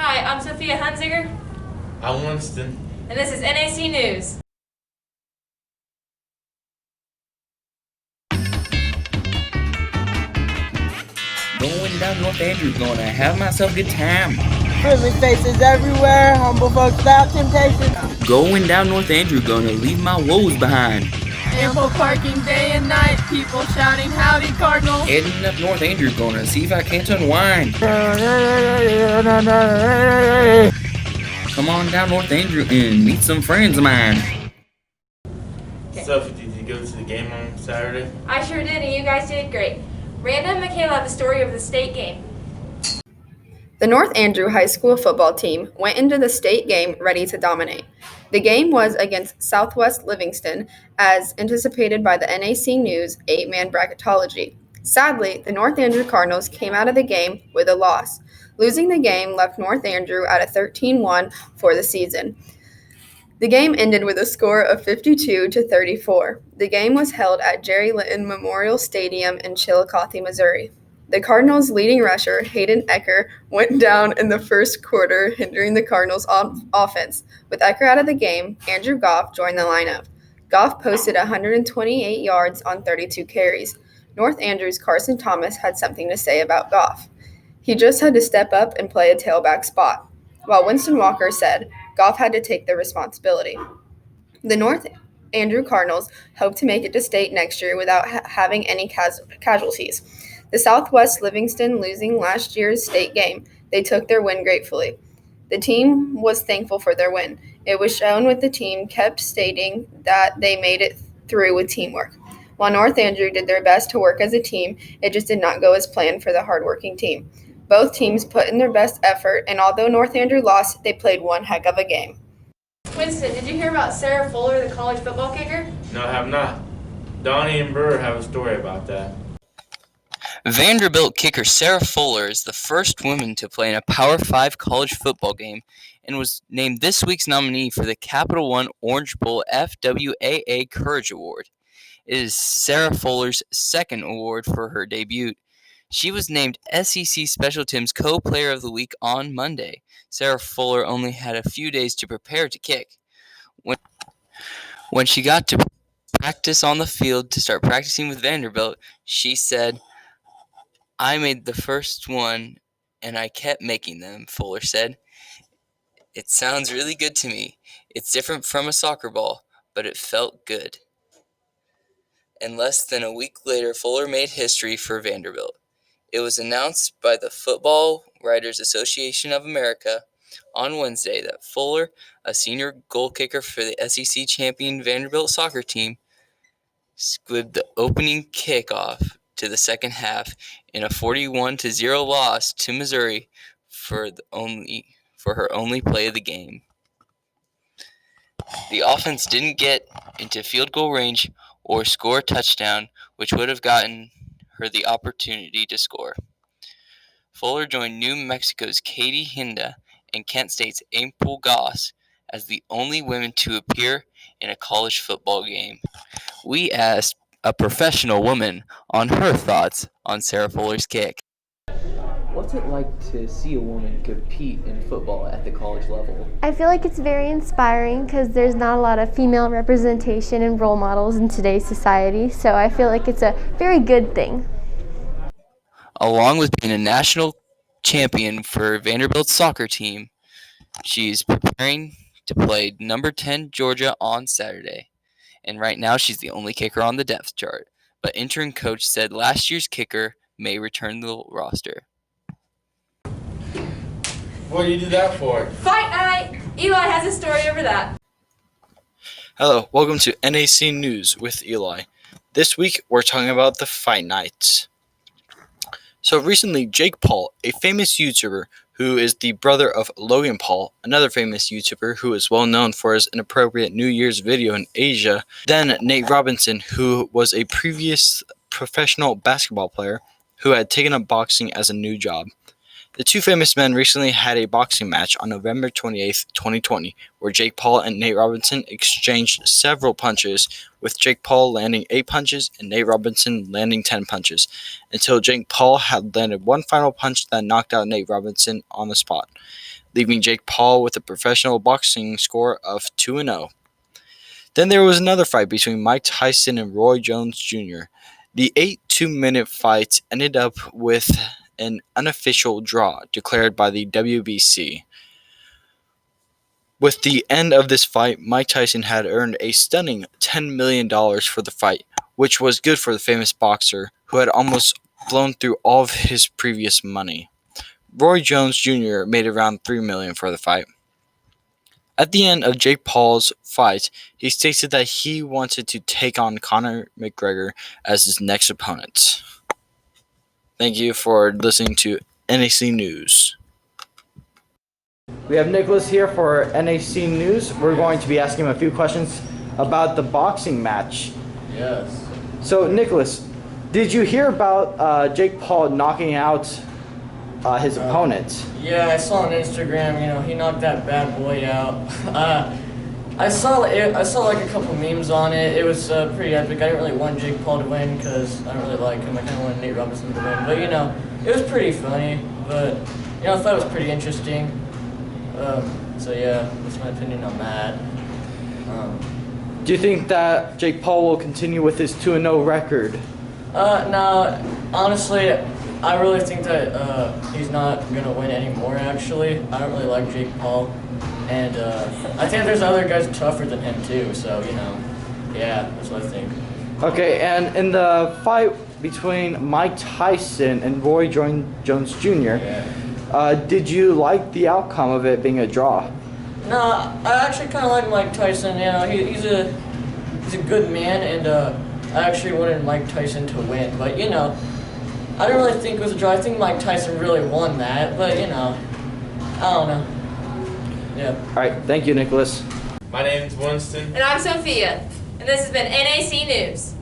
Hi, I'm Sophia Hunziger. I'm Wynston. And this is NAC News. Going down North Andrew, gonna have myself a good time. Friendly faces everywhere, humble folks without temptation. Going down North Andrew, gonna leave my woes behind. Ample parking day and night, people shouting howdy Cardinal. Heading up North Andrew, gonna see if I can't unwind. Come on down North Andrew and meet some friends of mine. Sophie, did you go to the game on Saturday? I sure did, and you guys did great. Randa and Michaela have a story of the state game. The North Andrew High School football team went into the state game ready to dominate. The game was against Southwest Livingston, as anticipated by the NAC News 8-man bracketology. Sadly, the North Andrew Cardinals came out of the game with a loss. Losing the game left North Andrew at a 13-1 for the season. The game ended with a score of 52-34. The game was held at Jerry Litton Memorial Stadium in Chillicothe, Missouri. The Cardinals' leading rusher, Hayden Ecker, went down in the first quarter, hindering the Cardinals' offense. With Ecker out of the game, Andrew Goff joined the lineup. Goff posted 128 yards on 32 carries. North Andrew's Carson Thomas had something to say about Goff. He just had to step up and play a tailback spot, while Winston Walker said Goff had to take the responsibility. The North Andrew Cardinals hope to make it to state next year without having any casualties. The Southwest Livingston losing last year's state game, they took their win gratefully. The team was thankful for their win. It was shown with the team kept stating that they made it through with teamwork. While North Andrew did their best to work as a team, it just did not go as planned for the hardworking team. Both teams put in their best effort, and although North Andrew lost, they played one heck of a game. Winston, did you hear about Sarah Fuller, the college football kicker? No, I have not. Donnie and Burr have a story about that. Vanderbilt kicker Sarah Fuller is the first woman to play in a Power 5 college football game and was named this week's nominee for the Capital One Orange Bowl FWAA Courage Award. It is Sarah Fuller's second award for her debut. She was named SEC Special Teams Co-Player of the Week on Monday. Sarah Fuller only had a few days to prepare to kick. When she got to practice on the field to start practicing with Vanderbilt, she said, "I made the first one, and I kept making them," Fuller said. "It sounds really good to me. It's different from a soccer ball, but it felt good." And less than a week later, Fuller made history for Vanderbilt. It was announced by the Football Writers Association of America on Wednesday that Fuller, a senior goal kicker for the SEC champion Vanderbilt soccer team, squibbed the opening kickoff to the second half in a 41-0 loss to Missouri for her only play of the game. The offense didn't get into field goal range or score a touchdown, which would have gotten her the opportunity to score. Fuller joined New Mexico's Katie Hinda and Kent State's April Goss as the only women to appear in a college football game. We asked a professional woman on her thoughts on Sarah Fuller's kick. What's it like to see a woman compete in football at the college level? I feel like it's very inspiring because there's not a lot of female representation and role models in today's society, so I feel like it's a very good thing. Along with being a national champion for Vanderbilt's soccer team, she's preparing to play number 10 Georgia on Saturday. And right now she's the only kicker on the depth chart. But interim coach said last year's kicker may return to the roster. What do you do that for? Fight night! Eli has a story over that. Hello, welcome to NAC News with Eli. This week we're talking about the fight nights. So recently, Jake Paul, a famous YouTuber who is the brother of Logan Paul, another famous YouTuber who is well known for his inappropriate New Year's video in Asia, then Nate Robinson, who was a previous professional basketball player who had taken up boxing as a new job. The two famous men recently had a boxing match on November 28th, 2020, where Jake Paul and Nate Robinson exchanged several punches, with Jake Paul landing 8 punches and Nate Robinson landing 10 punches, until Jake Paul had landed one final punch that knocked out Nate Robinson on the spot, leaving Jake Paul with a professional boxing score of 2-0. Then there was another fight between Mike Tyson and Roy Jones Jr. The 8 2-minute fight ended up with an unofficial draw declared by the WBC. With the end of this fight, Mike Tyson had earned a stunning $10 million for the fight, which was good for the famous boxer who had almost blown through all of his previous money. Roy Jones Jr. made around $3 million for the fight. At the end of Jake Paul's fight, he stated that he wanted to take on Conor McGregor as his next opponent. Thank you for listening to NAC News. We have Nicholas here for NAC News. We're going to be asking him a few questions about the boxing match. Yes. So, Nicholas, did you hear about Jake Paul knocking out his opponent? Yeah, I saw on Instagram, he knocked that bad boy out. I saw like a couple memes on it. It was pretty epic. I didn't really want Jake Paul to win because I don't really like him. I kind of wanted Nate Robinson to win. But, it was pretty funny. But, I thought it was pretty interesting. So, yeah, that's my opinion on that. Do you think that Jake Paul will continue with his 2-0 record? No, honestly, I really think that he's not going to win anymore, actually. I don't really like Jake Paul. And I think there's other guys tougher than him, too. So, yeah, that's what I think. Okay, and in the fight between Mike Tyson and Roy Jones Jr., did you like the outcome of it being a draw? No, I actually kind of like Mike Tyson. He's a good man, and I actually wanted Mike Tyson to win. But, I didn't really think it was a draw. I think Mike Tyson really won that, but, I don't know. Yeah. All right, thank you, Nicholas. My name's Wynston. And I'm Sophia. And this has been NAC News.